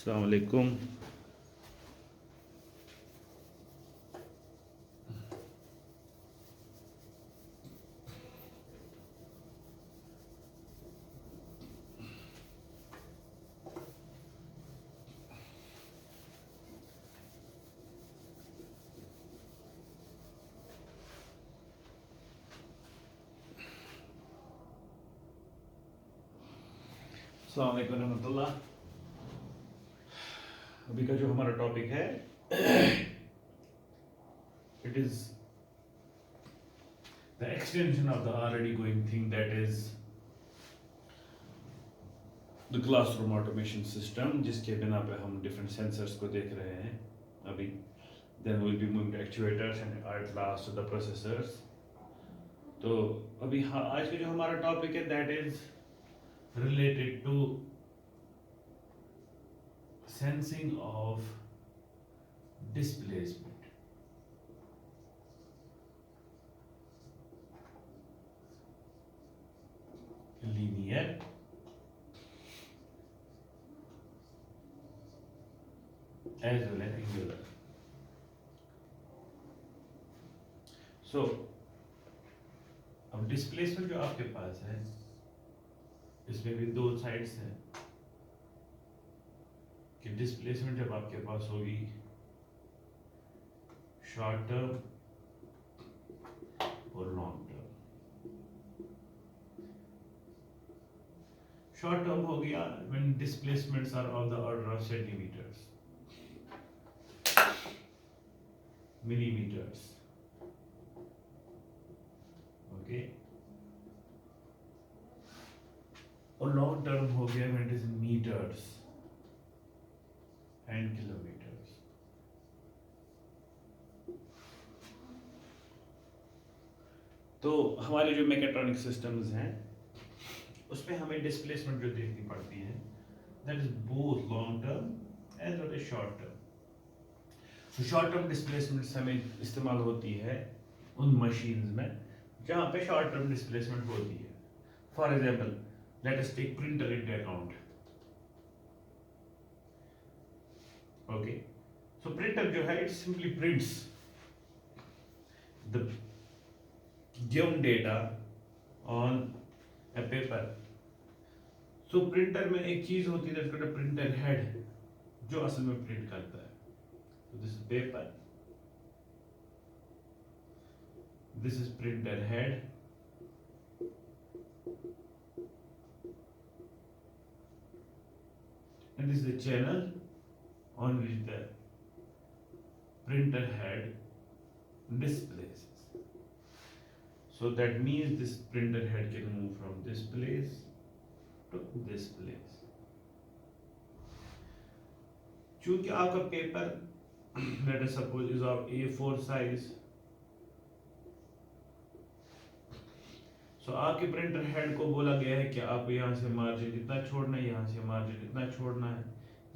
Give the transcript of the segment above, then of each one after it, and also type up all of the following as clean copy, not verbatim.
अस्सलाम वालेकुम। अस्सलाम वालेकुम रहमतुल्लाह। अभी का जो हमारा टॉपिक है it is the extension of the already going thing that is the classroom automation system, जिसके बिना पे हम डिफरेंट सेंसर्स को देख रहे हैं अभी। Then will be moving to actuators and at last the processors. तो अभी हाँ, आज का जो हमारा टॉपिक है that is related to sensing of displacement. Linear as well as angular. So अब डिस्प्लेसमेंट जो आपके पास है इसमें भी दो साइड्स हैं कि डिस्प्लेसमेंट जब आपके पास होगी शॉर्ट टर्म और लॉन्ग टर्म। शॉर्ट टर्म हो गया when displacements are of the order of centimetres, millimetres, okay. और लॉन्ग टर्म हो गया when it is metres and kilometres. तो हमारे जो मैकेट्रॉनिक सिस्टम्स हैं उसमें हमें डिस्प्लेसमेंट जो देखनी पड़ती है that is both long term as well as short term. Short term displacement हमें इस्तेमाल होती है उन मशीन्स में जहां पे शॉर्ट टर्म डिस्प्लेसमेंट होती है। For example let us take printer into account. Okay, so printer जो है it simply prints the given data on a paper. So printer में एक चीज होती है that's called a printer head जो असल में प्रिंट करता है। So this is paper, this is printer head, and this is the channel on which the printer head displays. So that means this printer head can move from this place to this place. चूंकि आपका paper let us suppose is of A4 size, so आपके printer head को बोला गया है कि आप यहाँ से मार्जिन इतना छोड़ना है, यहाँ से मार्जिन इतना छोड़ना है,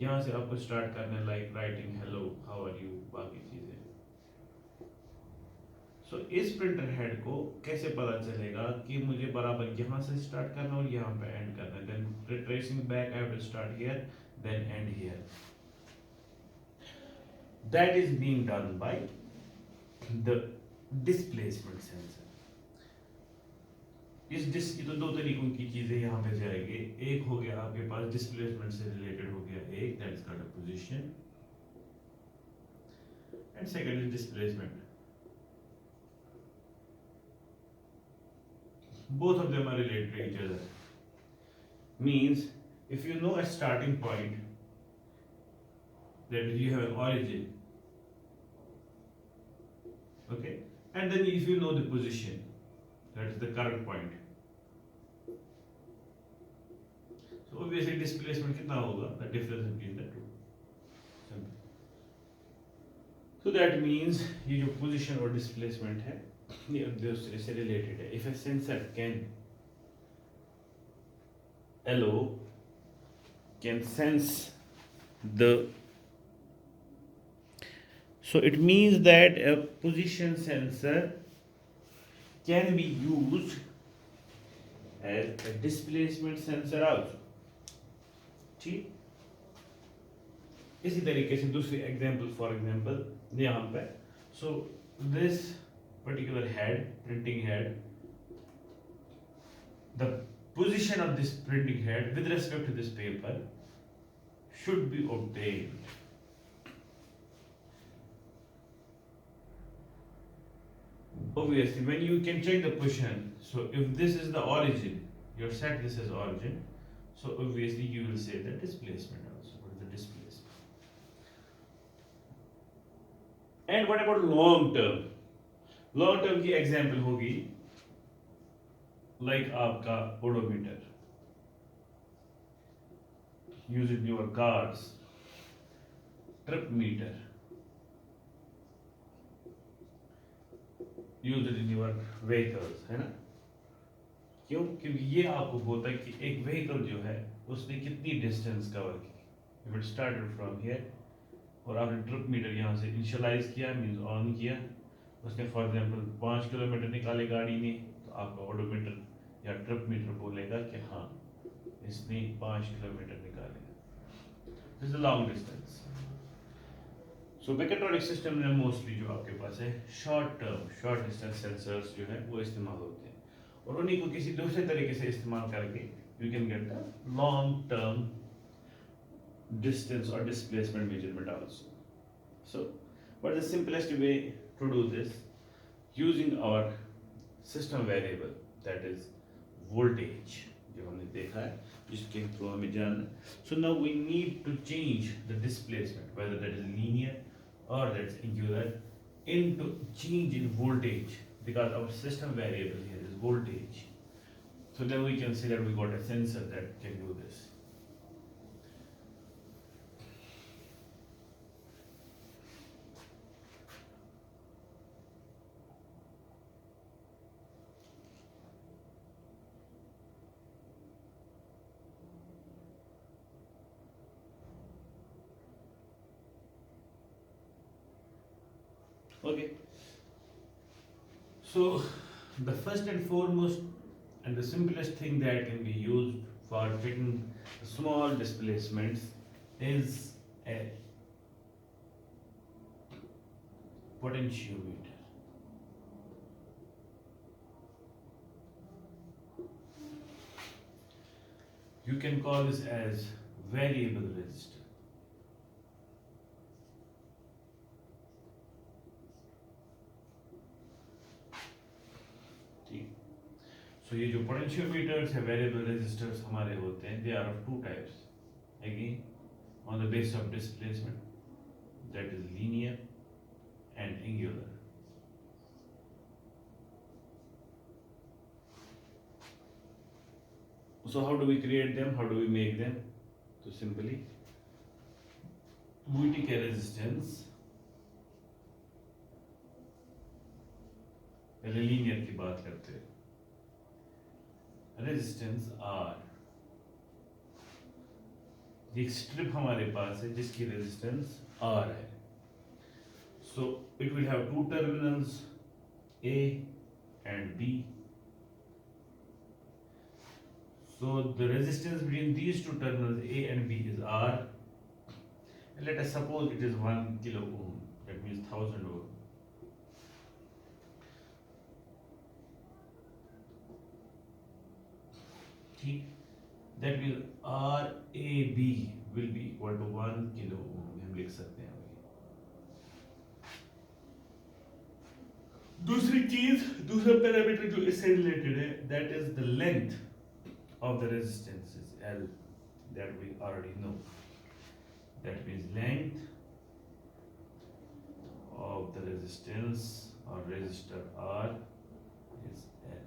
यहाँ से आपको स्टार्ट करना है like writing hello how are you, बाकी चीजें। सो इस प्रिंटर हेड को कैसे पता चलेगा कि मुझे बराबर यहाँ से स्टार्ट करना और यहाँ पे एंड करना है। Then tracing back I have to start here then end here. That is being done by the displacement sensor. ये तो दो तरीकों की चीजें यहाँ पे जाएंगे। एक हो गया आपके पास डिस्प्लेसमेंट से रिलेटेड हो गया एक, that is called a position, and second is displacement. both of them are related to each other. Means if you know a starting point, that you have an origin, okay, and then if you know the position, that is the current point, so obviously displacement कितना होगा, the difference between the two. So that means ये जो position और displacement है ये एक दूसरे से रिलेटेड है। If A sensor can sense the, so it means that a position sensor can be used as a displacement sensor also। ठीक, इसी तरीके से दूसरी एग्जांपल, फॉर एग्जांपल यहाँ पे, so this particular head, printing head, the position of this printing head with respect to this paper should be obtained. Obviously, when you can check the position, so if this is the origin, you set this as origin, so obviously you will say the displacement also. What is the displacement? And what about long term? Long term की example होगी like आपका odometer. Use it in your cars. Trip meter. Use it in your vehicles, है ना? क्यों? क्योंकि ये आपको बोलता है कि एक vehicle जो है उसने कितनी distance cover की. If it started from here और आपने ट्रिप मीटर यहाँ से इनिशियलाइज किया, मीन्स ऑन किया, उसने फॉर एग्जांपल 5 किलोमीटर निकाले गाड़ी ने, तो आपका ओडोमीटर या ट्रिप मीटर बोलेगा कि हाँ इसने 5 किलोमीटर निकाले. This is long distance. So mechatronic system में मोस्टली जो आपके पास है शॉर्ट डिस्टेंस सेंसर्स जो है वो इस्तेमाल होते हैं, और उन्हीं को किसी दूसरे तरीके से इस्तेमाल करके you can get the long term distance or displacement measurement also. So what is the simplest way to do this? Using our system variable, that is voltage, जो हमने देखा है, जिसके थ्रू हमें जानना है. So now we need to change the displacement, whether that is linear or that is angular, into change in voltage, because our system variable here is voltage. So then we can say that we got a sensor that can do this. Okay, so the first and foremost and the simplest thing that can be used for checking small displacements is a potentiometer. You can call this as variable resistor. So ये जो potentiometers है, variable resistors हमारे होते हैं, they are of two types. Again, on the basis of displacement, that is linear and angular. So how do we create them? How do we make them? So simply, we take a resistance. पहले linear की बात करते हैं. Resistance R, एक strip हमारे पास है जिसकी resistance R है. So it will have two terminals A and B. So the resistance between these two terminals A and B is R. And let us suppose it is 1 kilo ohm, that means 1000 ohm. That means RAB will be equal to 1 kilo ohm. हम लिख सकते हैं. दूसरी चीज, दूसरा parameter जो इससे related है, that is the length of the resistance is L, that we already know. That means length of the resistance or resistor R is L.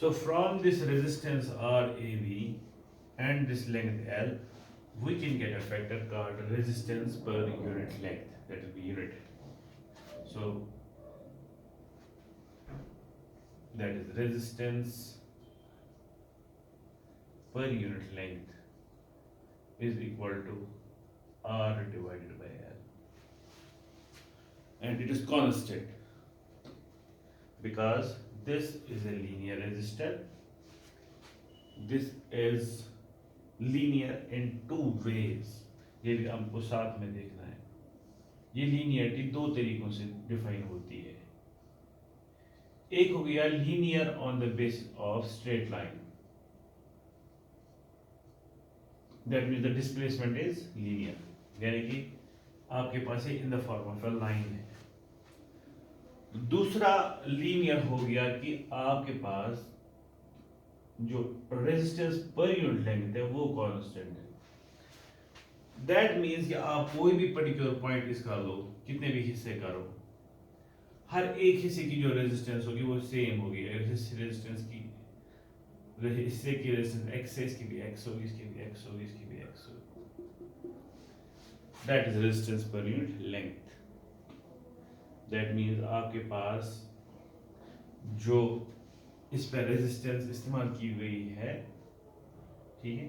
So from this resistance RAV and this length L, we can get a factor called resistance per unit length. That will be unit. So that is resistance per unit length is equal to R divided by L. And it is constant because this is a linear resistor, this is linear in two ways, ये भी हमको साथ में देखना है। ये linearity दो तरीकों से डिफाइन होती है। एक हो गया linear on the basis of straight line, that means the displacement is linear, यानी कि आपके पास in the form of a line है। दूसरा लीनियर हो गया कि आपके पास जो रेजिस्टेंस पर यूनिट लेंथ है वो कांस्टेंट है। दैट मीन्स कि आप कोई भी पर्टिकुलर पॉइंट इसका लो, कितने भी हिस्से करो, हर एक हिस्से की जो रेजिस्टेंस होगी वो सेम होगी। रेजिस्टेंस की हिस्से की रेजिस्टेंस x है, इसकी भी x होगी, इसकी भी x होगी, इसकी भी x होगी। That is resistance per unit length. That means आपके पास जो इस पर रेजिस्टेंस इस्तेमाल की गई है, ठीक है,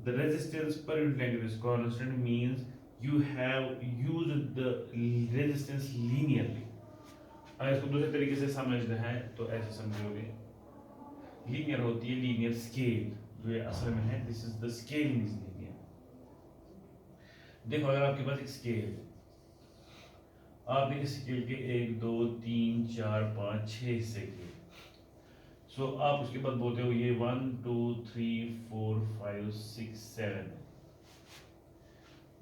the resistance per unit length is constant means you have used the resistance linearly। अगर इसको दूसरे तरीके से समझना है तो ऐसे समझोगे, लीनियर होती है लीनियर स्केल, जो ये असल में है, this is the scale is linear. देखो अगर आपके पास एक स्केल है, आपने इस स्केल के 1 2 3 4 5 6 हिस्से किए, सो आप उसके बाद बोलते हो ये 1 2 3 4 5 6 7 है।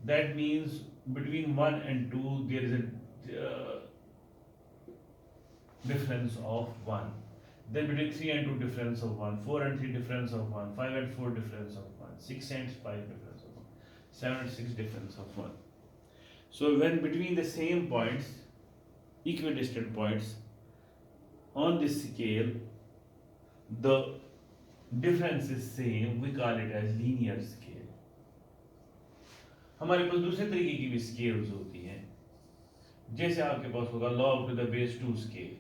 That means between 1 and 2 there is a difference of 1. Then between 3 and 2 difference of 1, 4 and 3 difference of 1, 5 and 4 difference of 1, 6 and 5 difference of 1, 7 and 6 difference of 1. So when between the same points, equidistant points on this scale, the difference is same, we call it as linear scale। हमारे पास दूसरे तरीके की भी scales होती हैं, जैसे आपके पास होगा log to the base 2 scale,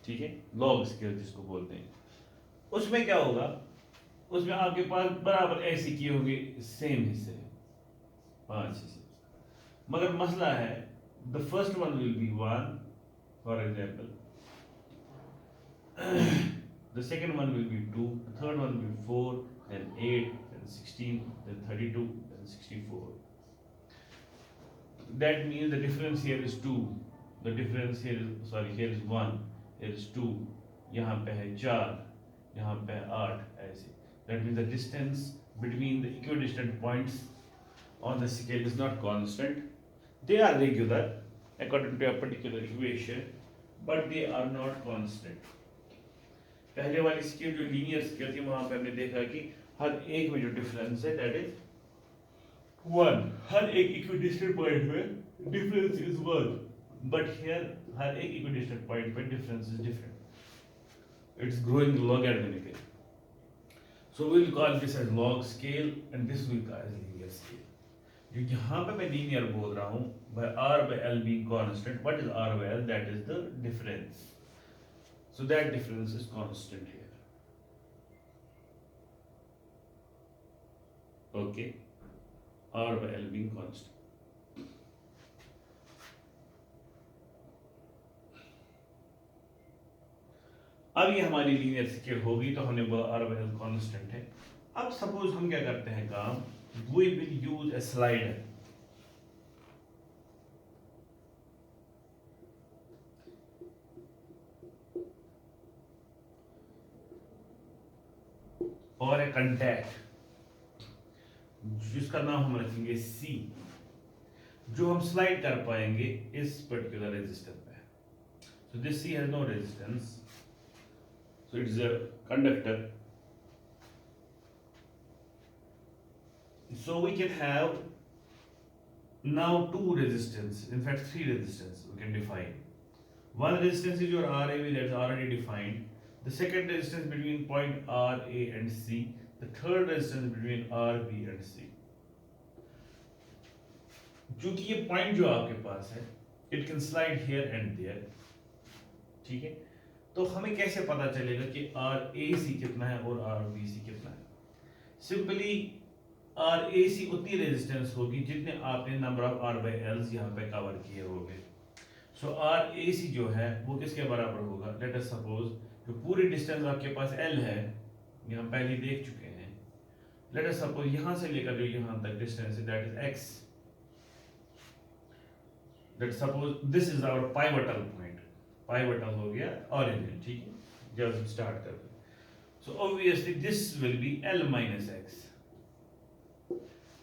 ठीक है, log स्केल जिसको बोलते हैं। उसमें क्या होगा, उसमें आपके पास बराबर ऐसे किए होंगे सेम हिस्से 5 हिस्से, मगर मसला है the first one will be 1 for example, the second one will be 2, the third one will be 4, then 8, then 16, then 32, then 64। That means the difference here is 2, the difference here is, sorry, here is 1, here is 2, यहाँ पे है 4, यहाँ पे है 8, ऐसे। That means the distance between the equidistant points on the scale is not constant, they are regular according to a particular equation, but they are not constant। पहले वाली scale जो लीनियर स्केल थी वहां पे हमने देखा कि हर एक में जो डिफरेंस है दैट इज 1, हर एक इक्विडिस्टेंट पॉइंट में डिफरेंस इज 1, बट हियर हर एक इक्विडिस्टेंट पॉइंट पे difference is different, it's growing logarithmically. So we will call this as log scale and this will call as linear scale. जो यहाँ पे मैं लीनियर बोल रहा हूँ by r by l being constant, what is r by l? That is the difference। So that difference is constant here। Okay, r by l being constant। अब ये हमारी लीनियर स्केल होगी तो हमने बोला r by l कांस्टेंट है। अब suppose हम क्या करते हैं काम, we will use a slider। और एक कंटैक्ट जिसका नाम हम रखेंगे C, जो हम स्लाइड कर पाएंगे इस पर्टिकुलर रेजिस्टर पे। So this C has no resistance, so it is a conductor। So we can have now 2 resistance, in fact 3 resistance we can define। One resistance is your RAB, that's already defined। The second resistance between point R, A and C, the third resistance between R, B and C। चूंकि ये point जो आपके पास है, it can slide here and there, ठीक है, तो हमें कैसे पता चलेगा कि RAC कितना है और RBC कितना है? सिंपली RAC उतनी रेजिस्टेंस होगी जितने आपने number of R by Ls यहाँ पे कवर किए होंगे। सो आर ए सी जो है वो किसके बराबर होगा? लेट अस सपोज जो पूरी डिस्टेंस आपके पास एल है, ये हम पहले ही देख चुके हैं। लेट अस सपोज यहाँ से लेकर जो यहाँ तक डिस्टेंस है that is x. Let suppose this is our pivotal point, pivotal हो गया ओरिजिन, ठीक है, जब हम स्टार्ट करते हैं। So obviously this will be L minus x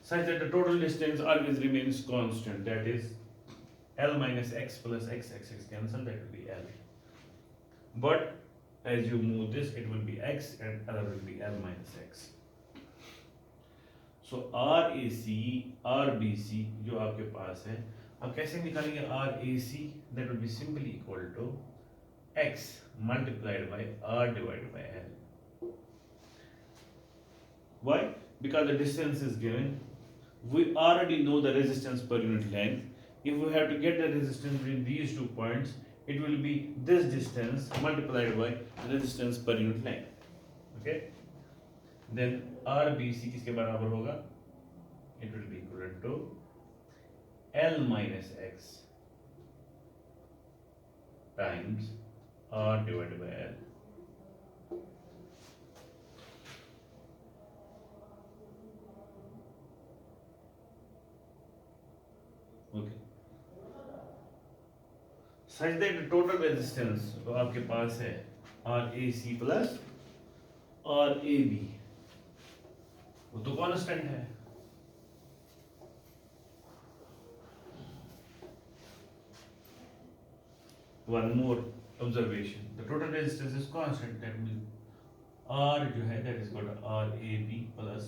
such that the total distance always remains constant, that is L minus x plus x cancel, that will be L. But as you move this, it will be x and other will be L minus x. So RAC, RBC जो आपके पास है, अब कैसे निकालेंगे RAC? That will be simply equal to x multiplied by R divided by L. Why? Because the distance is given. We already know the resistance per unit length. If we have to get the resistance between these 2 points, it will be this distance multiplied by resistance per unit length. Okay? Then RBC किसके बराबर होगा? It will be equivalent to L minus x times R divided by L. Okay. Such that the total resistance तो आपके पास है RAC plus RAB, वो तो constant है। One more observation, the total resistance is constant, that means R जो है that is equal to RAB plus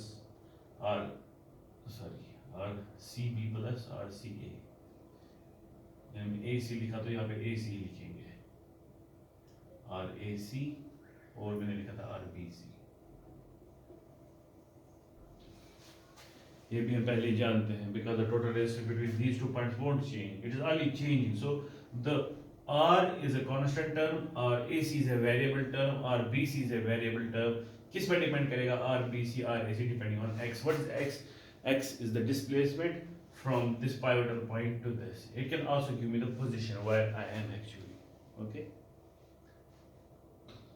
RCB plus RCA। AC लिखा तो यहाँ पे AC लिखेंगे, RAC, और मैंने लिखा था RBC। ये भी हम पहले ही जानते हैं, because the total resistance between these 2 points won't change, it is only changing. So the R is a constant term, RAC is a variable term, RBC is a variable term. किस पर depend करेगा? RBC, RAC depending on x. What is x? X is the displacement from this pivotal point to this. It can also give me the position where I am actually. Okay?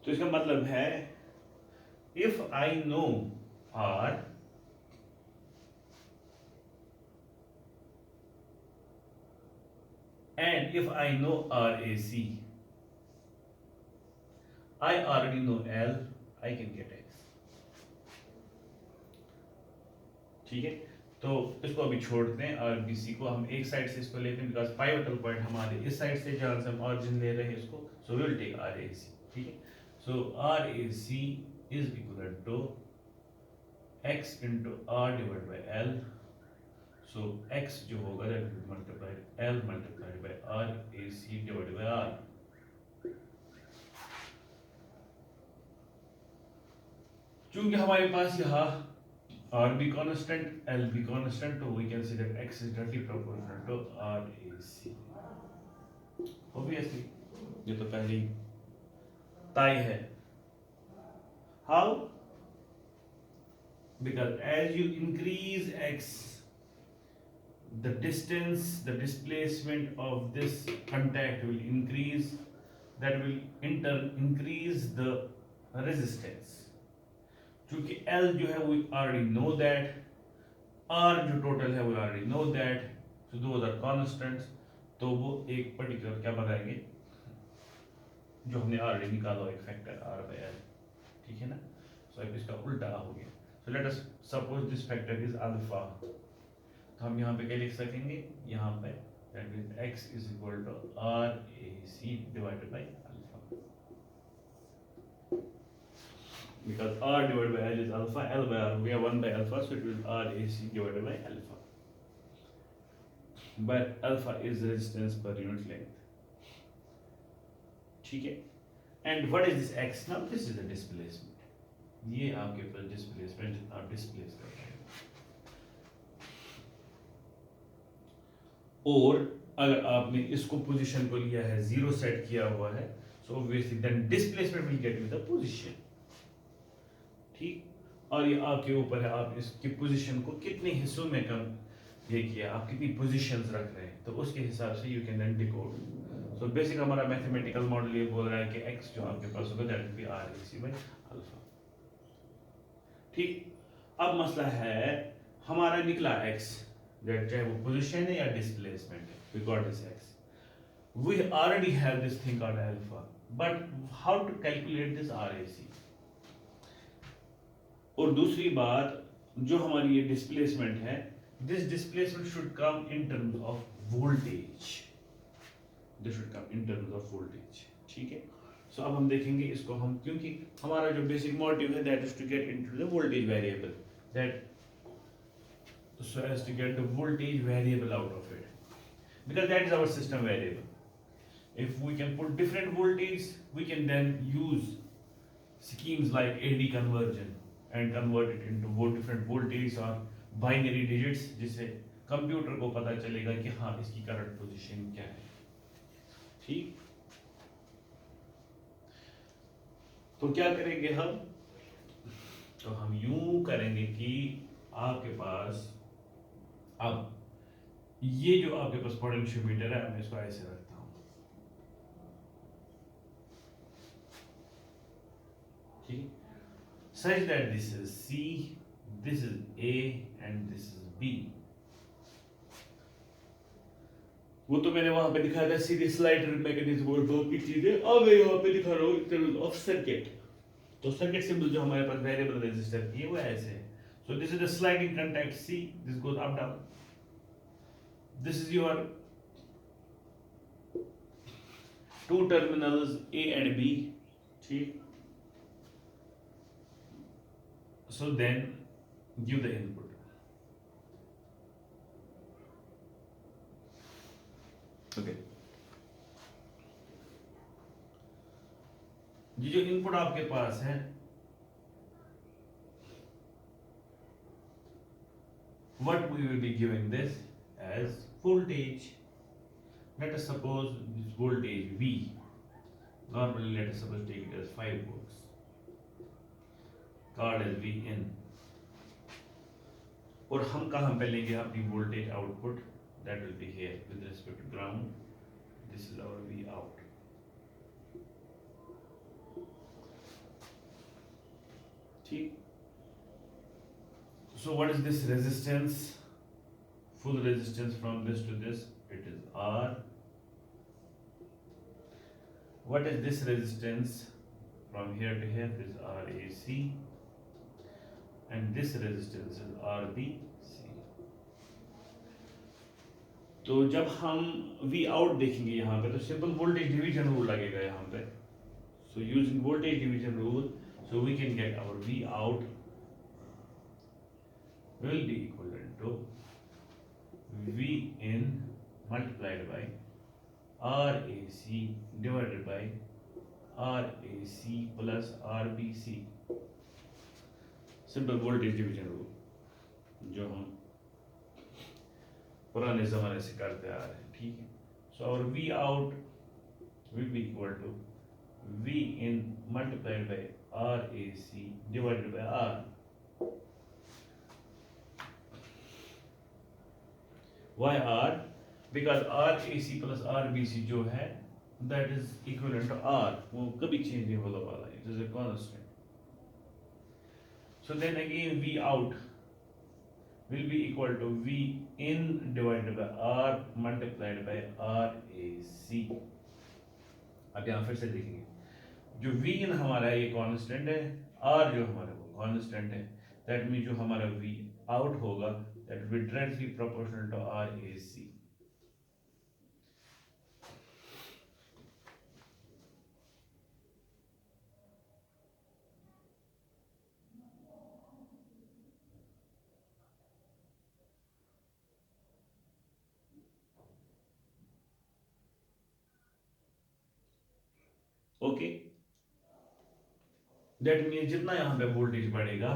तो इसका मतलब है if I know R and if I know RAC, I already know L, I can get X. ठीक है, तो इसको अभी छोड़ते हैं, RBC को हम एक साइड से इसको लेते हैं, बिकॉज पाइवटल पॉइंट हमारे इस साइड से जहाँ से हम ऑरिजिन ले रहे हैं इसको, so we will take RAC, ठीक है। So RAC is equal to x into R divided by L, so x जो होगा that will be multiplied L multiplied by RAC divided by R। चूंकि हमारे पास यहाँ R be constant, L be constant, so we can say that x is directly proportional to RAC. Obviously, ये तो पहले ही तय है। How? Because as you increase x, the distance, the displacement of this contact will increase. That will in turn increase the resistance. चूंकि L जो है we already know that, R जो total है we already know that, so those are constants, तो वो एक particular क्या बनाएंगे जो हमने ऑलरेडी निकाला एक फैक्टर R by L, ठीक है ना। सो अब इसका उल्टा हो गया, so let us suppose this factor is alpha, तो हम यहाँ पे क्या लिख सकेंगे, यहाँ पे that means x is equal to RAC divided by alpha, because R divided by L is alpha, L by R, we have 1 by alpha, so it will RAC divided by alpha, but alpha is resistance per unit length, ठीक है। And what is this x? Now this is the displacement, ये आपके पास displacement आप displace कर रहे हैं। और अगर आपने इसको पोजीशन को लिया है, जीरो सेट किया हुआ है, so obviously then displacement will get you the position, ठीक। और ये आपके ऊपर है, आप इसकी पोजीशन को कितने हिस्सों में कम ये किया, आप कितनी पोजीशंस रख रहे हैं, तो उसके हिसाब से you can then decode तो बेसिक हमारा मैथमेटिकल मॉडल ये बोल रहा है कि x जो आपके पास होगा that will be R A C by alpha. ठीक, अब मसला है हमारा निकला x, दैट चाहे वो पोजीशन है या डिस्प्लेसमेंट है, we got this x, we already have this thing called alpha, but how to calculate this RAC? और दूसरी बात जो हमारी ये डिस्प्लेसमेंट है, this displacement should come in terms of voltage, this should come in terms of voltage, ठीक है। सो अब हम देखेंगे इसको हम, क्योंकि हमारा जो बेसिक मोटिव है that is to get into the voltage variable, that so as to get the voltage variable out of it, because that is our system variable. If we can put different voltage, we can then use schemes like AD conversion and convert it into different voltage or binary digits, जिससे computer को पता चलेगा कि हाँ इसकी current position क्या है। ठीक, तो क्या करेंगे हम, तो हम यूं करेंगे कि आपके पास अब ये जो आपके पास पोटेंशियोमीटर है, मैं इसको ऐसे रखता हूं, such that this is C, this is A and this is B. वो तो मैंने वहां पे दिखाया था सीधी स्लाइडर मैकेनिज्म और बाकी चीजें, अब मैं यहाँ पे दिखा रहा हूँ टर्म्स ऑफ सर्किट। तो सर्किट सिंबल जो हमारे पास वेरिएबल रेजिस्टर की है वो ऐसे है। So this is the sliding contact C, this goes up down, this is your two terminals A and B, ठीक। So then give the input. Okay. ये जो इनपुट आपके पास है, what we will be giving this as voltage. Let us suppose this voltage V. Normally, let us suppose take it as 5 volts. Called as V in. और हम कहाँ पे लेंगे अपनी voltage output, that will be here with respect to ground. This is our V out. ठीक, so what is this resistance? Full resistance from this to this, it is R. What is this resistance from here to here? This is RAC. And this resistance is RBC. तो जब हम V out देखेंगे यहाँ पे, तो simple voltage division rule लगेगा यहाँ पे। So using voltage division rule, so we can get our V out will be equivalent to V in multiplied by RAC divided by RAC plus RBC। Simple voltage division rule जो हम पुराने जमाने से करते आ रहे हैं, ठीक है। सो और V out will be equal to V in multiplied by RAC divided by R. Why R? Because RAC plus RBC जो है that is equivalent to R, वो कभी चेंज नहीं होने वाला है, it is a constant. So then again V out will be equal to V in divided by R multiplied by RAC. अब यहाँ फिर से देखेंगे, जो V in हमारा ये कांस्टेंट है, R जो हमारा वो कांस्टेंट है, that means जो हमारा V out होगा that will be directly proportional to RAC. Okay, that mean जितना यहाँ पे वोल्टेज बढ़ेगा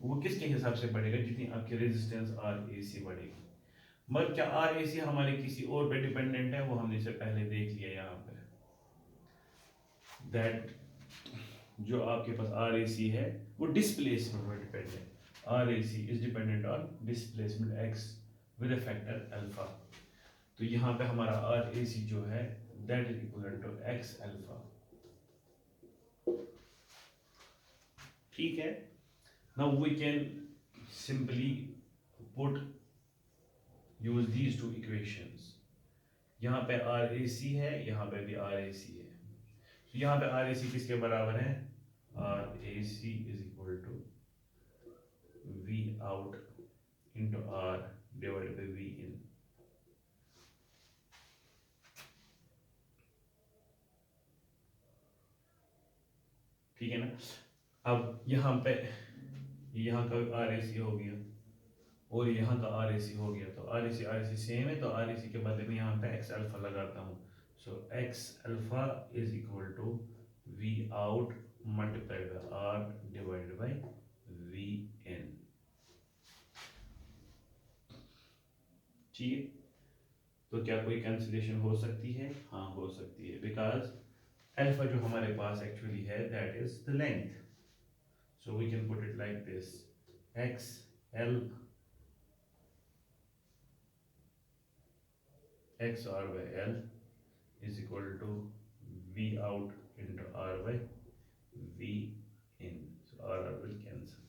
वो किसके हिसाब से बढ़ेगा, जितनी आपकी रेजिस्टेंस RAC बढ़ेगी। मगर क्या RAC हमारे किसी और पे डिपेंडेंट है, वो हमने इससे पहले देख लिया यहाँ पे, दैट जो आपके पास RAC है वो डिस्प्लेसमेंट पर डिपेंड है। RAC is dependent on displacement x with a factor alpha. तो यहाँ पे हमारा RAC जो है that is equivalent to x alpha. ठीक है. Now we can simply put use these two equations. यहाँ पे RAC है, यहाँ पे भी RAC है. तो यहाँ पे RAC किसके बराबर है? RAC is equal to V out into R divided by V in. ठीक है ना. अब यहाँ पे यहाँ का RAC हो गया और यहाँ का RAC हो गया, तो RAC सेम है, तो RAC के बदले में यहाँ पे x अल्फा लगाता हूँ. So x alpha is equal to V out multiplied by R divided by V in. ठीक है. तो क्या कोई कैंसिलेशन हो सकती है? हाँ, हो सकती है, बिकॉज अल्फा जो हमारे पास एक्चुअली है that is the length. So we can put it like this, x L x R by L is equal to V out into R by V in. So R will cancel.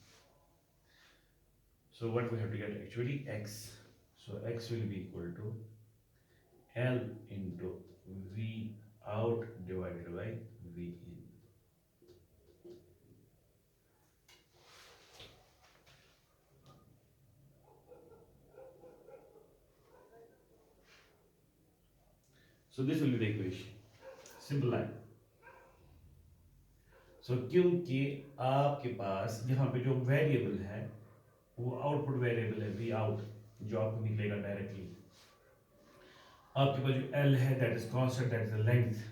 So what we have to get actually x. So x will be equal to L into V out divided by V in. So this will be the equation. Simple line. So क्योंकि आपके पास यहाँ पे जो variable है वो output variable है V out, जो आपको निकलेगा डायरेक्टली. आपके पास जो L है that is constant, that is the length,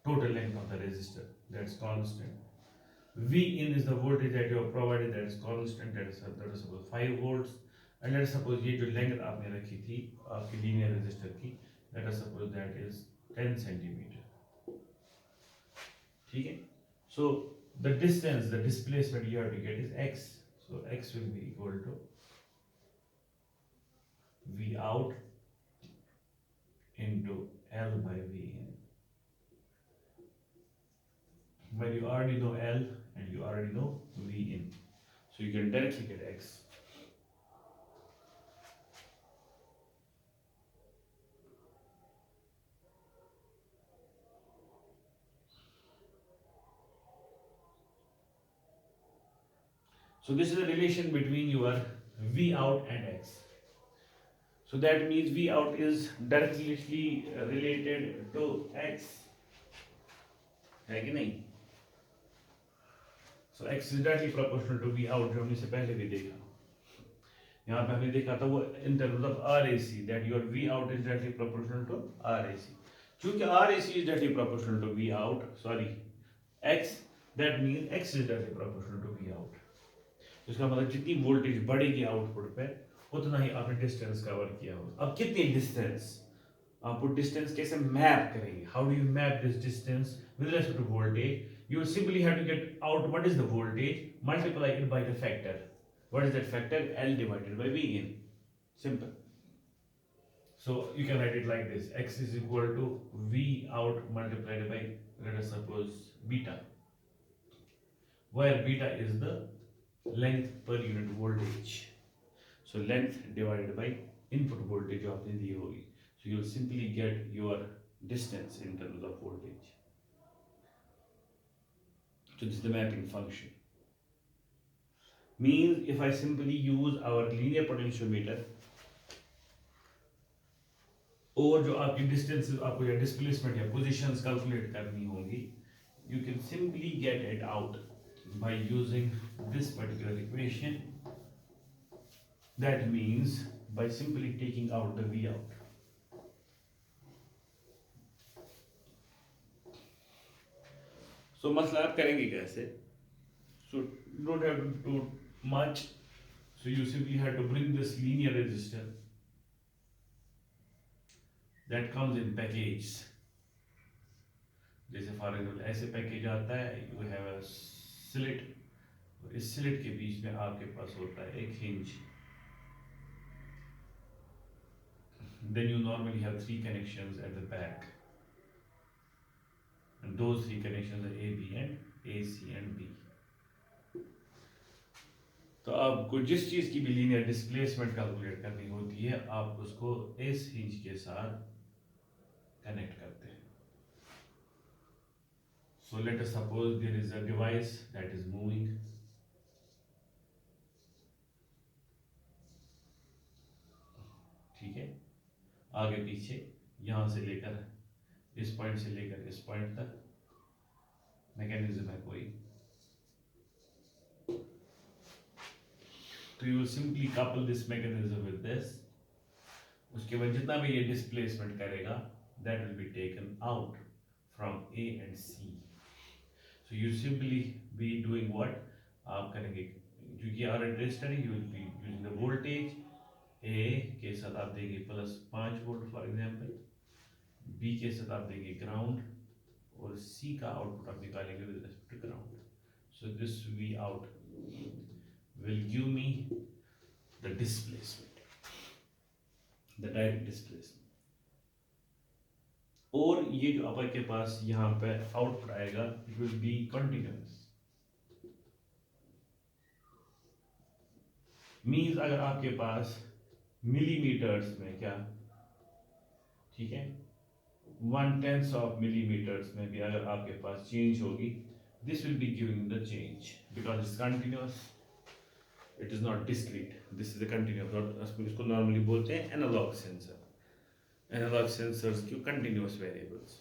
total length of the resistor, that is constant. V in is the voltage that you have provided, that is constant, that is suppose 5 volts. And let us suppose ये जो length आपने रखी थी आपकी linear resistor की, let us suppose that is 10 centimeter. ठीक है. So the distance, the displacement you have to get is x. So x will be equal to V out into L by V in. Well, you already know L and you already know V in, so you can directly get x. So this is the relation between your V out and x. So that means V out is directly related to x. है कि नहीं? So x is directly proportional to V out, जो हमने से पहले भी देखा. यहाँ पे हमने देखा था वो in terms of RAC, that your V out is directly proportional to RAC. चूंकि RAC is directly proportional to V out, sorry, x, that means x is directly proportional to V out. इसका मतलब जितनी voltage बढ़ेगी output पे उतना ही आपने distance cover किया होगा. अब कितनी डिस्टेंस, आप वो डिस्टेंस कैसे मैप करेंगे? How do you map this distance with respect to voltage? You simply have to get out what is the voltage, multiply it by the factor. What is that factor? L divided by V in. Simple. So you can write it like this: x is equal to V out multiplied by, let us suppose, beta, where beta is the length per unit voltage. So length divided by input voltage जो आपने दी होगी. So you'll simply get your distance in terms of voltage. So this is the mapping function. Means if I simply use our linear potentiometer और जो आपकी distance आपको या displacement या positions calculate करनी होंगी, you can simply get it out by using this particular equation. That means by simply taking out the V out. So मसला आप करेंगे कैसे? So you don't have to do much. So you simply have to bring this linear resistor that comes in package. जैसे for example ऐसे package आता है, you have a slit, इस slit के बीच में आपके पास होता है एक hinge. Then you normally have 3 connections at the back. and those three connections are A, B and A, C and B. तो आपको जिस चीज की भी लीनियर डिस्प्लेसमेंट कैलकुलेट करनी होती है आप उसको इस हिंज के साथ कनेक्ट करते हैं. So let us suppose there is a device that is moving. ठीक है, आगे पीछे यहां से लेकर इस पॉइंट से लेकर इस पॉइंट तक मैकेनिज्म है कोई. तो you simply couple this mechanism with this. उसके बाद जितना भी ये डिस्प्लेसमेंट करेगा that will be taken out from A and C. So you simply be doing what, आप करेंगे क्योंकि are register you will be using the voltage. A के साथ आप देंगे +5 वोल्ट फॉर एग्जांपल, बी के साथ आप देंगे ग्राउंड और सी का आउटपुट आप निकालेंगे with respect to ground. So this we out will give me the displacement, the direct displacement. और ये जो आपके पास यहाँ पे आउटपुट आएगा it will be continuous. Means अगर आपके पास मिलीमीटर्स में क्या, ठीक है, 1/10 मिलीमीटर्स में भी अगर आपके पास चेंज होगी this will be giving the change because it's continuous. It is not discrete. This is a continuous. इसको normally बोलते हैं analog sensor. Analog sensors की continuous variables.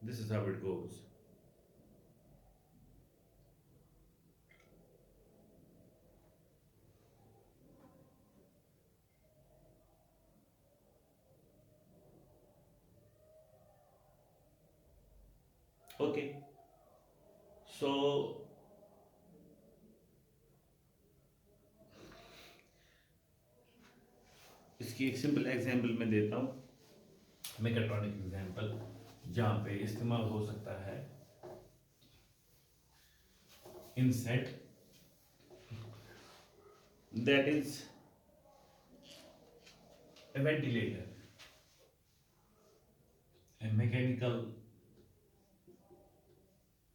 This is how it goes. Okay. So इसकी एक simple example मैं देता हूँ, mechatronic example, जहाँ पे इस्तेमाल हो सकता है इनसेट, that is a ventilator, a mechanical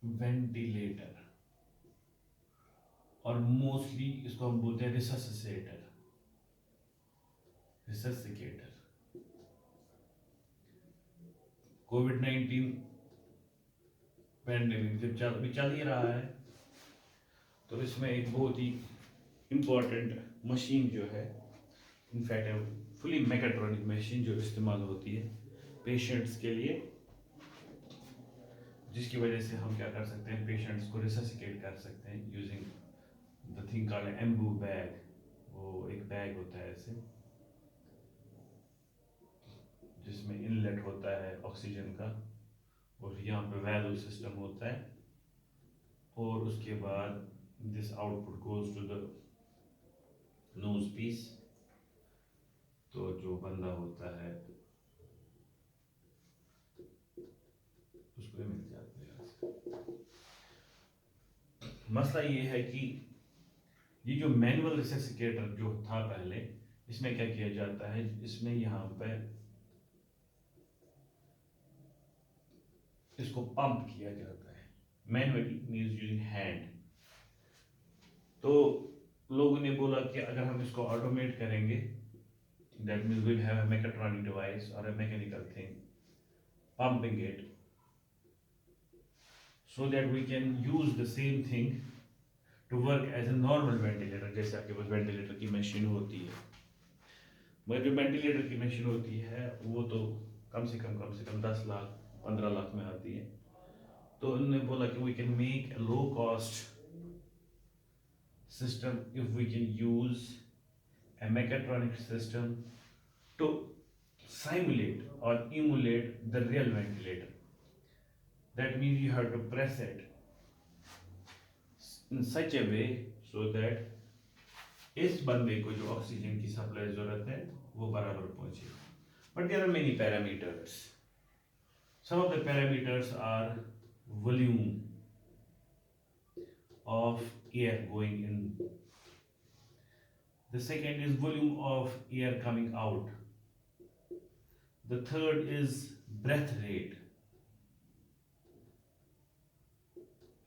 ventilator, और मोस्टली इसको हम बोलते हैं रिससिकेटर. कोविड-19 पैंडेमिक जब चल ही रहा है तो इसमें एक बहुत ही इम्पोर्टेंट मशीन जो है, इनफैक्ट फुली मैकेट्रॉनिक मशीन जो इस्तेमाल होती है पेशेंट्स के लिए, जिसकी वजह से हम क्या कर सकते हैं, पेशेंट्स को रिससिकेट कर सकते हैं using the thing called Anbu bag. वो एक बैग होता है ऐसे जिसमें इनलेट होता है ऑक्सीजन का और यहाँ पे वैल्यू सिस्टम होता है, और उसके बाद this output goes to the nose piece. तो जो बंदा होता है उसको मिल जाता है. मसला ये है कि ये जो मैनुअल रिससिकेटर जो था पहले, इसमें क्या किया जाता है, इसमें यहाँ पे इसको पंप किया जाता है मैनुअली, मींस यूजिंग हैंड. तो लोगों ने बोला कि अगर हम इसको ऑटोमेट करेंगे, that means we have a mechatronic device और a mechanical thing pumping it so that we can use the same thing to work as a normal ventilator. जैसे आपके पास वेंटिलेटर की मशीन होती है, मगर जो वेंटिलेटर की मशीन होती है वो तो कम से कम 10 लाख 15 लाख में आती है. तो उन्होंने बोला कि we can make a low cost system if we can use a mechatronic system to simulate or emulate the real ventilator. That means you have to press it in such a way so that इस बंदे को जो oxygen की supply जरूरत है वो बराबर पहुंचे. But there are many parameters. Some of the parameters are volume of air going in. The second is volume of air coming out. The third is breath rate.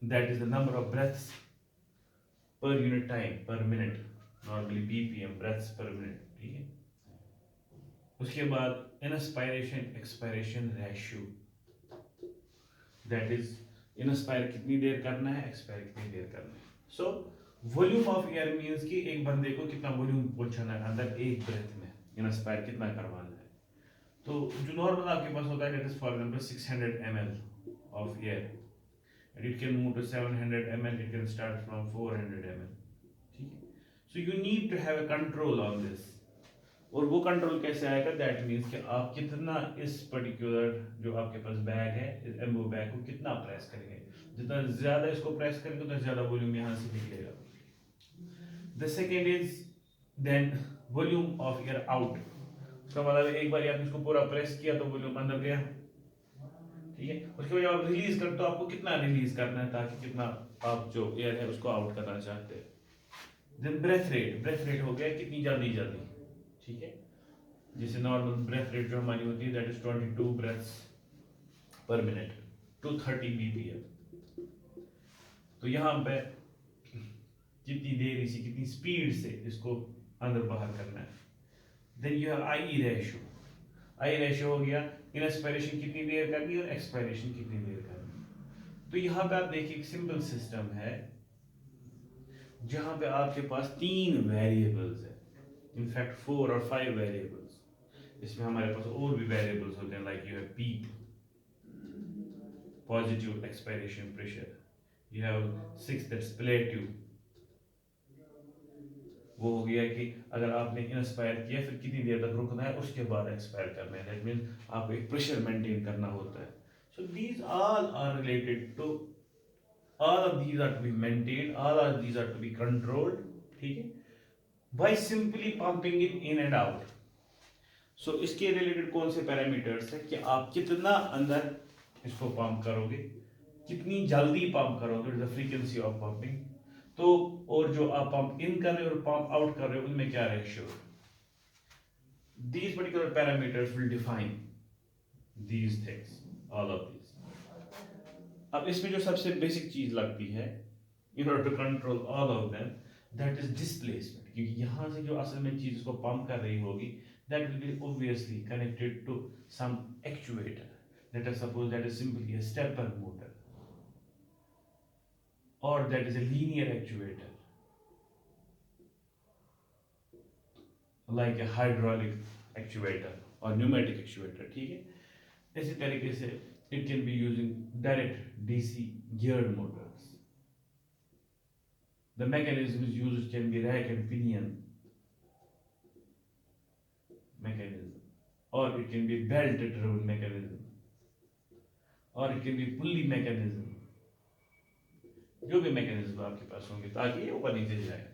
that is the number of breaths per unit time per minute, normally BPM breaths per minute, ठीक है। उसके बाद inspiration expiration ratio, that is inspire कितनी देर करना है, expire कितनी देर करना है। So volume of air means कि एक बंदे को कितना वॉल्यूम पहुंचाना है अंदर एक ब्रेथ में, इंस्पायर कितना करवाना है। तो जो नॉर्मल आपके पास होता है that is for example 600 ml of air and it can move to 700 ml, it can start from 400 ml, ठीक है। so you need to have a control on this, और वो कंट्रोल कैसे आएगा, दैट मीन्स कि आप कितना इस पर्टिकुलर जो आपके पास बैग है एम्बो बैग को कितना प्रेस करेंगे, जितना ज्यादा इसको प्रेस करेंगे उतना ज्यादा वॉल्यूम यहाँ से निकलेगा। The second is then volume of air out, उसका मतलब एक बार आपने इसको पूरा प्रेस किया तो वॉल्यूम अंदर गया, ठीक है। उसके बाद जब आप रिलीज करते हो आपको कितना रिलीज करना है ताकि कितना आप जो एयर है उसको आउट करना चाहते हैं। Then breath rate, breath rate हो गया कितनी जल्दी जल्दी, ठीक है। जैसे नॉर्मल ब्रेथ रेट जो हमारी होती है that is 22 breaths per minute to 30 BPM। तो यहाँ पे कितनी देर इसी कितनी स्पीड से इसको अंदर बाहर करना है। Then you have I ratio, I ratio हो गया इंस्पायरेशन कितनी देर करनी है और एक्सपायरेशन कितनी देर करनी है। तो यहाँ पे आप देखिए एक सिंपल सिस्टम है जहाँ पे आपके पास 3 वेरिएबल्स है, इनफैक्ट 4 और 5 वेरिएबल्स। इसमें हमारे पास और भी वेरिएबल्स होते हैं like you have PEEP, positive expiration pressure, you have 6 that's plateau, वो हो गया कि अगर आपने इंस्पायर किया फिर कितनी देर तक रुकना है उसके बाद एक्सपायर करना है, दैट मींस आपको एक प्रेशर मेंटेन करना होता है। So these all are related to, all of these are to be maintained, all of these are to be controlled, ठीक है, by simply pumping it in and out। so इसके related कौन से parameters है कि आप कितना अंदर इसको पंप करोगे, कितनी जल्दी पंप करोगे, द फ्रीक्वेंसी ऑफ पंपिंग, तो और जो आप पंप इन कर रहे हो और पंप आउट कर रहे हो उनमें क्या ratio, these particular parameters will define these things, all of these। अब इसमें जो सबसे बेसिक चीज लगती है in order to control all of them, that is displacement, क्योंकि यहाँ से जो असल में चीज को पंप कर रही होगी that will be obviously connected to some actuator, let us suppose that is simply a stepper motor or that is a linear actuator like a hydraulic actuator or pneumatic actuator, ठीक है। इसी तरीके से it can be using direct DC geared motors, the mechanisms used can be rack and pinion mechanism, or it can be belt driven mechanism, or it can be pulley mechanism, जो भी mechanism आपके पास होंगे ताकि ये ऊपर नीचे जाए।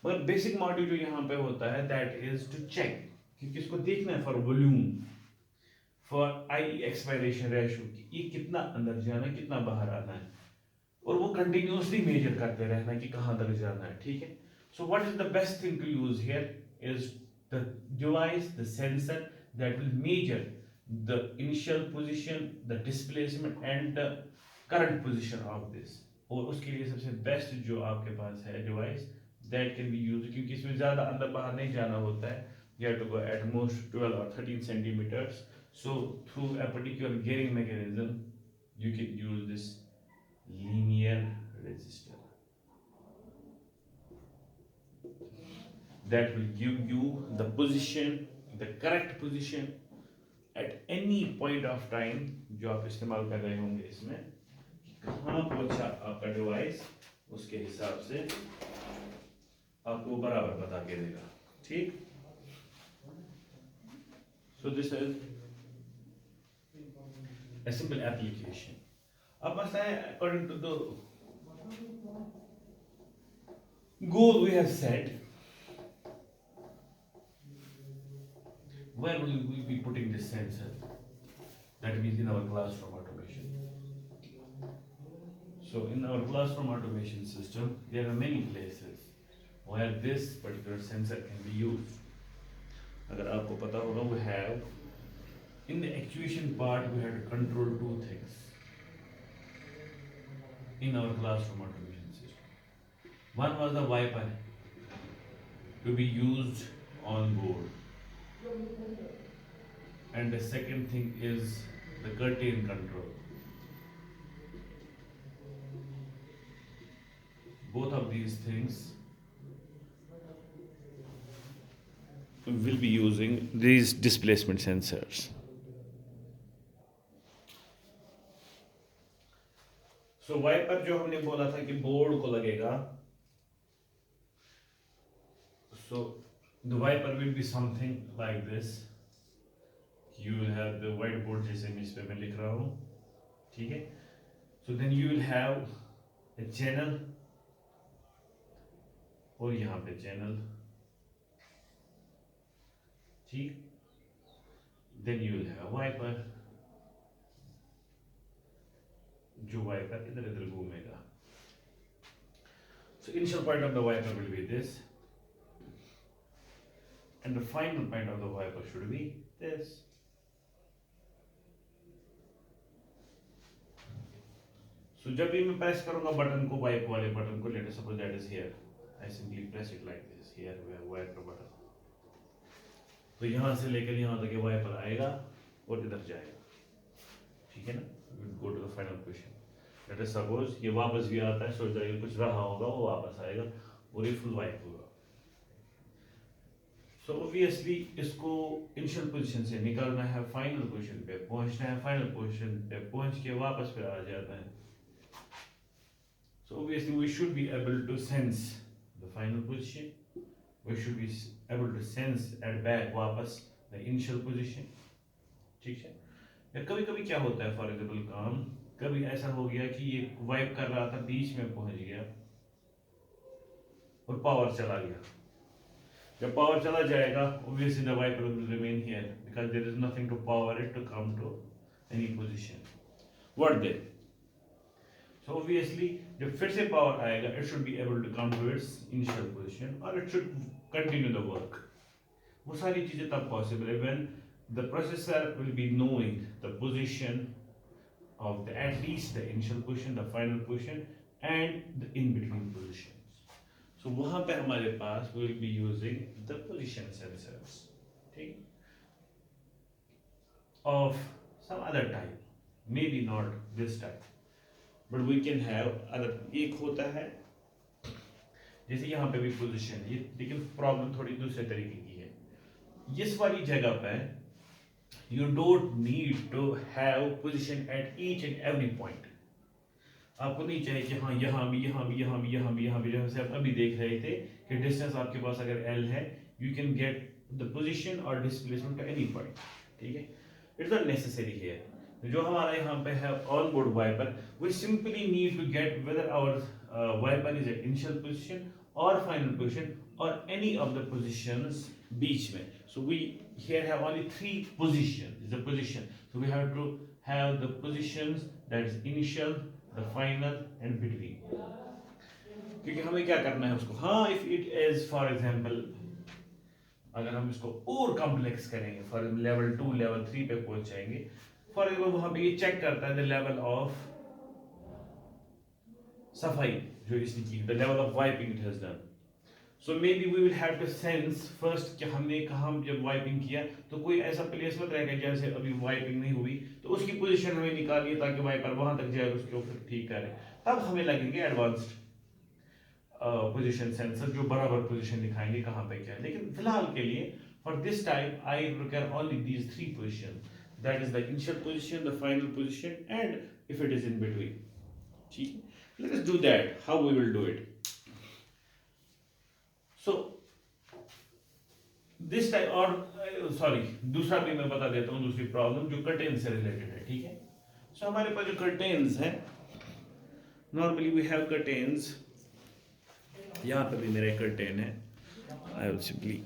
मगर बेसिक मॉड्यूल जो यहाँ पे होता है दैट इज टू चेक, क्योंकि इसको देखना है for volume, for I expiration ratio कि ये कितना अंदर जाना है कितना बाहर आना है, और वो कंटिन्यूसली मेजर करते रहना है कि कहाँ तक जाना है, ठीक है। So what is the best thing to use here is the device, the sensor that will measure the initial position, the displacement and the current position of this. और उसके लिए सबसे बेस्ट जो आपके पास है device that can be use, क्योंकि इसमें ज़्यादा अंदर बाहर नहीं जाना होता है, you have to go at most 12 or 13 centimeters, so through a particular gearing mechanism you can use this linear resistor that will give you the position, the correct position at any point of time जो आप इस्तेमाल कर रहे होंगे इसमें, कहाँ पहुंचा आपका डिवाइस, उसके हिसाब से आपको बराबर बता के देगा, ठीक। So this is a simple application. अब मसला है according to the goal we have set, where will we be putting this sensor? That means in our classroom automation. So in our classroom automation system, there are many places where this particular sensor can be used. अगर आपको पता होगा, we have in the actuation part we have to control two things. in our classroom automation system. One was the wiper to be used on board, and the second thing is the curtain control. Both of these things will be using these displacement sensors. So wiper जो हमने बोला था कि board को लगेगा, so the wiper will be something like this. You will have the whiteboard जैसे मैं इस पे मैं लिख रहा हूँ, ठीक है? So then you will have a channel और यहाँ पे channel, ठीक? Then you will have wiper, जो wiper इधर इधर घूमेगा. So initial point of the wiper will be this, and the final point of the wiper should be this. So जब भी मैं प्रेस करूँगा बटन को, वाइप वाले बटन को, let us suppose that is here, I simply press it like this. Here we have wiper button. तो यहाँ से लेकर यहाँ तक ये वाइपर आएगा और इधर जाएगा, ठीक है ना? We will go to the final question. Let us suppose ये वापस भी आता है, सोच रहा कुछ रहा होगा, वो वापस आएगा और ये फुल वाइप होगा. So obviously इसको इनिशियल पोजीशन से निकालना है, फाइनल पोजीशन पे पहुंचना है, फाइनल पोजीशन पे पहुंच के वापस फिर आ जाता है. So obviously we should be able to sense the final position. We should be able to sense at back वापस the initial position, ठीक है? या कभी कभी क्या होता है, फॉर एग्जाम्पल काम कभी ऐसा हो गया कि ये वाइप कर रहा था, बीच में पहुंच गया और पावर चला गया. जब पावर चला जाएगा, obviously the wiper will remain here because there is nothing to power it to come to any position. What then? So obviously जब फिर से पावर आएगा, it should be able to come to its initial position or it should continue the work. वो सारी चीजें तब possible है when the processor will be knowing the position of the at least the initial position, the final position and the in between positions. So वहाँ पे हमारे पास we will be using the position sensors, ठीक? Of some other type, maybe not this type, but we can have other. एक होता है जैसे यहाँ पे भी पोजीशन है, लेकिन प्रॉब्लम थोड़ी दूसरे तरीके की है. इस वाली जगह पे you don't need to have position at each and every point. आपको नहीं चाहिए कि हाँ यहाँ भी यहाँ भी यहाँ भी यहाँ भी यहाँ भी, जैसे आप अभी देख रहे थे कि डिस्टेंस आपके पास अगर L है, you can get the position or displacement to any point, ठीक है? It's not necessary here. जो हमारा यहाँ पे है on board wiper, we simply need to get whether our wiper is at initial position or final position or any of the positions बीच में. So we here have only three positions. Is the position. So we have to have the positions that is initial, the final and between. क्योंकि हमें क्या करना है उसको, हाँ if it is for example अगर हम इसको और कॉम्प्लेक्स करेंगे, फॉर लेवल 2 लेवल 3 पे पहुंच जाएंगे, फॉर एग्जाम्पल वहां पे ये चेक करता है द लेवल ऑफ सफाई जो इसने की, the level of wiping it has done. So may be we will have to sense first कि हमने कहाँ जब वाइपिंग किया तो कोई ऐसा प्लेस मत रहेगा जैसे अभी वाइपिंग नहीं हुई, तो उसकी पोजीशन हमें निकालिए ताकि वाइपर वहां तक जाए, उसके ऊपर ठीक करे. तब हमें लगेंगे एडवांस्ड पोजीशन सेंसर जो बराबर पोजीशन दिखाएंगे कहाँ पे क्या है. लेकिन फिलहाल के लिए for this type I require only these 3 position, that is the initial position, the final position and if it is in between. ठीक है, let us do that. How we will do it? So this type और sorry दूसरा भी मैं बता देता हूँ, दूसरी प्रॉब्लम जो कर्टेन से रिलेटेड है. ठीक है, सो हमारे पास जो कर्टेन्स है, नॉर्मली वी हैव कर्टेन्स. यहाँ पे भी मेरा कर्टेन है. I will simply